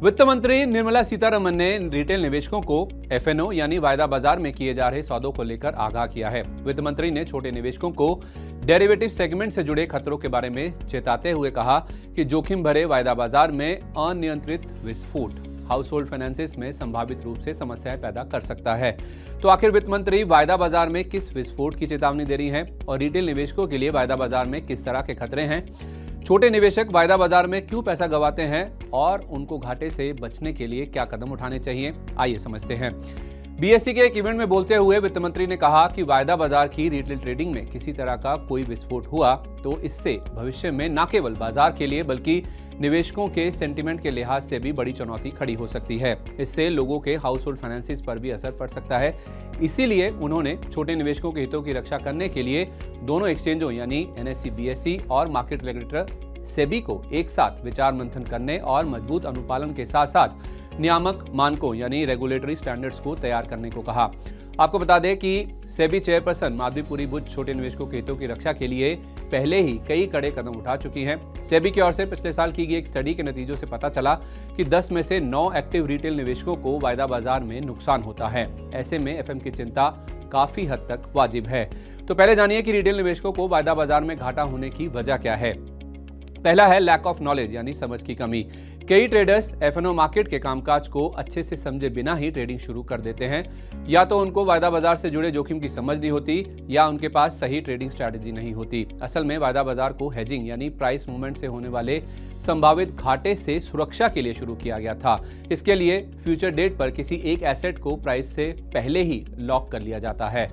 वित्त मंत्री निर्मला सीतारमण ने रिटेल निवेशकों को एफएनओ यानी वायदा बाजार में किए जा रहे सौदों को लेकर आगाह किया है। वित्त मंत्री ने छोटे निवेशकों को डेरिवेटिव सेगमेंट से जुड़े खतरों के बारे में चेताते हुए कहा कि जोखिम भरे वायदा बाजार में अनियंत्रित विस्फोट हाउस होल्ड फाइनेंसेस में संभावित रूप से समस्याएं पैदा कर सकता है। तो आखिर वित्त मंत्री वायदा बाजार में किस विस्फोट की चेतावनी दे रही हैं और रिटेल निवेशकों के लिए वायदा बाजार में किस तरह के खतरे हैं? छोटे निवेशक वायदा बाजार में क्यों पैसा गंवाते हैं और उनको घाटे से बचने के लिए क्या कदम उठाने चाहिए, आइए समझते हैं। बीएसई के एक इवेंट में बोलते हुए वित्त मंत्री ने कहा कि वायदा बाजार की रिटेल ट्रेडिंग में किसी तरह का कोई विस्फोट हुआ तो इससे भविष्य में न केवल बाजार के लिए बल्कि निवेशकों के सेंटीमेंट के लिहाज से भी बड़ी चुनौती खड़ी हो सकती है। इससे लोगों के हाउस होल्ड फाइनेंसेस पर भी असर पड़ सकता है। इसीलिए उन्होंने छोटे निवेशकों के हितों की रक्षा करने के लिए दोनों एक्सचेंजों यानी एनएसई बीएसई और मार्केट रेगुलेटर सेबी को एक साथ विचार मंथन करने और मजबूत अनुपालन के साथ साथ नियामक मानकों यानी रेगुलेटरी स्टैंडर्ड्स को तैयार करने को कहा। आपको बता दें कि सेबी चेयरपर्सन माधवीपुरी बुद्ध छोटे निवेशकों के हितों की रक्षा के लिए पहले ही कई कड़े कदम उठा चुकी हैं। सेबी की ओर से पिछले साल की गई एक स्टडी के नतीजों से पता चला कि 10 में से 9 एक्टिव रिटेल निवेशकों को वायदा बाजार में नुकसान होता है। ऐसे में एफएम की चिंता काफी हद तक वाजिब है। तो पहले जानिए कि रिटेल निवेशकों को वायदा बाजार में घाटा होने की वजह क्या है। पहला है लैक ऑफ नॉलेज यानी समझ की कमी। कई ट्रेडर्स एफएनओ मार्केट के कामकाज को अच्छे से समझे बिना ही ट्रेडिंग शुरू कर देते हैं। या तो उनको वायदा बाजार से जुड़े जोखिम की समझ नहीं होती या उनके पास सही ट्रेडिंग स्ट्रैटेजी नहीं होती। असल में वायदा बाजार को हेजिंग यानी प्राइस मूवमेंट से होने वाले संभावित घाटे से सुरक्षा के लिए शुरू किया गया था। इसके लिए फ्यूचर डेट पर किसी एक एसेट को प्राइस से पहले ही लॉक कर लिया जाता है।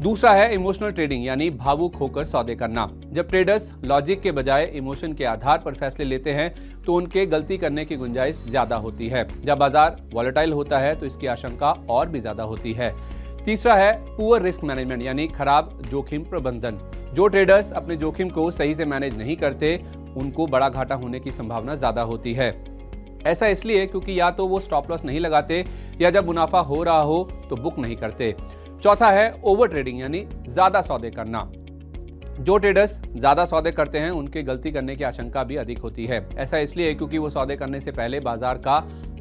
दूसरा है इमोशनल ट्रेडिंग यानी भावुक होकर सौदे करना। जब ट्रेडर्स लॉजिक के बजाय इमोशन के आधार पर फैसले लेते हैं तो उनके गलती करने की गुंजाइश ज्यादा होती है। जब बाजार वॉलेटाइल होता है तो इसकी आशंका और भी ज्यादा होती है। तीसरा है पुअर रिस्क मैनेजमेंट यानी खराब जोखिम प्रबंधन। जो ट्रेडर्स अपने जोखिम को सही से मैनेज नहीं करते उनको बड़ा घाटा होने की संभावना ज्यादा होती है। ऐसा इसलिए क्योंकि या तो वो स्टॉप लॉस नहीं लगाते या जब मुनाफा हो रहा हो तो बुक नहीं करते। चौथा है ओवर ट्रेडिंग यानी ज्यादा सौदे करना। जो ट्रेडर्स ज्यादा सौदे करते हैं उनके गलती करने की आशंका भी अधिक होती है। ऐसा इसलिए क्योंकि वो सौदे करने से पहले बाजार का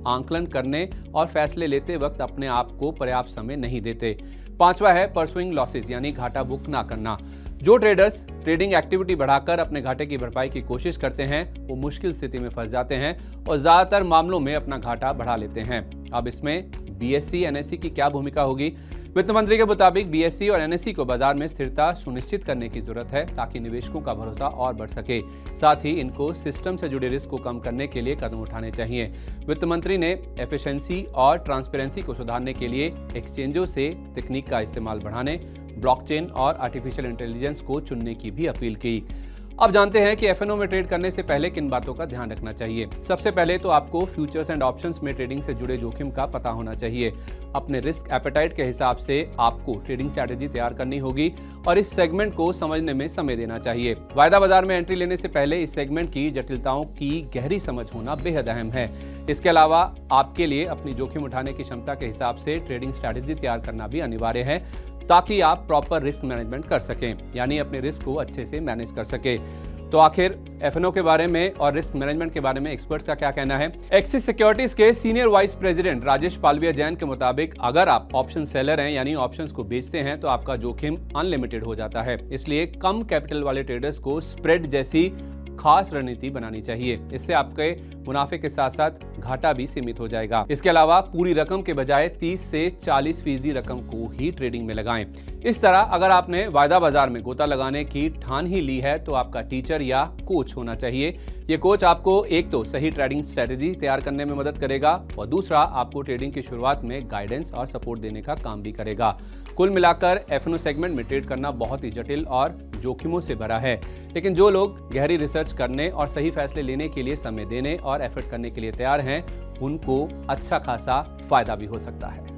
आंकलन करने और फैसले लेते वक्त अपने आप को पर्याप्त समय नहीं देते। पांचवा है परसुइंग लॉसेस यानी घाटा बुक ना करना। जो ट्रेडर्स ट्रेडिंग एक्टिविटी बढ़ाकर अपने घाटे की भरपाई की कोशिश करते हैं वो मुश्किल स्थिति में फंस जाते हैं और ज्यादातर मामलों में अपना घाटा बढ़ा लेते हैं। अब इसमें बीएसई एनएसई की क्या भूमिका होगी? वित्त मंत्री के मुताबिक बीएसई और एनएसई को बाजार में स्थिरता सुनिश्चित करने की जरूरत है ताकि निवेशकों का भरोसा और बढ़ सके। साथ ही इनको सिस्टम से जुड़े रिस्क को कम करने के लिए कदम उठाने चाहिए। वित्त मंत्री ने एफिशिएंसी और ट्रांसपेरेंसी को सुधारने के लिए एक्सचेंजों से तकनीक का इस्तेमाल बढ़ाने, ब्लॉकचेन और आर्टिफिशियल इंटेलिजेंस को चुनने की भी अपील की। अब जानते हैं कि एफएनओ में ट्रेड करने से पहले किन बातों का ध्यान रखना चाहिए। सबसे पहले तो आपको फ्यूचर्स एंड ऑप्शंस में ट्रेडिंग से जुड़े जोखिम का पता होना चाहिए। अपने रिस्क एपेटाइट के हिसाब से आपको ट्रेडिंग स्ट्रैटेजी तैयार करनी होगी और इस सेगमेंट को समझने में समय देना चाहिए। वायदा बाजार में एंट्री लेने से पहले इस सेगमेंट की जटिलताओं की गहरी समझ होना बेहद अहम है। इसके अलावा आपके लिए अपनी जोखिम उठाने की क्षमता के हिसाब से ट्रेडिंग स्ट्रैटेजी तैयार करना भी अनिवार्य है ताकि आप प्रॉपर रिस्क मैनेजमेंट कर सकें यानी अपने रिस्क को अच्छे से मैनेज कर सके। तो आखिर एफएनओ के बारे में और रिस्क मैनेजमेंट के बारे में एक्सपर्ट्स का क्या कहना है? एक्सिस सिक्योरिटीज के senior vice president Rajesh Palvia Jain के मुताबिक अगर आप ऑप्शन सेलर हैं यानी ऑप्शंस को बेचते हैं तो आपका जोखिम अनलिमिटेड हो जाता है। इसलिए कम कैपिटल वाले ट्रेडर्स को स्प्रेड जैसी खास रणनीति बनानी चाहिए। इससे आपके मुनाफे के साथ साथ घाटा भी सीमित हो जाएगा। इसके अलावा पूरी रकम के बजाय 30 से 40% रकम को ही ट्रेडिंग में लगाएं। इस तरह अगर आपने वायदा बाजार में गोता लगाने की ठान ही ली है तो आपका टीचर या कोच होना चाहिए। ये कोच आपको एक तो सही ट्रेडिंग स्ट्रेटेजी तैयार करने में मदद करेगा और दूसरा आपको ट्रेडिंग की शुरुआत में गाइडेंस और सपोर्ट देने का काम भी करेगा। कुल मिलाकर एफएनओ सेगमेंट में ट्रेड करना बहुत ही जटिल और जोखिमों से भरा है, लेकिन जो लोग गहरी रिसर्च करने और सही फैसले लेने के लिए समय देने और एफर्ट करने के लिए तैयार हैं उनको अच्छा खासा फायदा भी हो सकता है।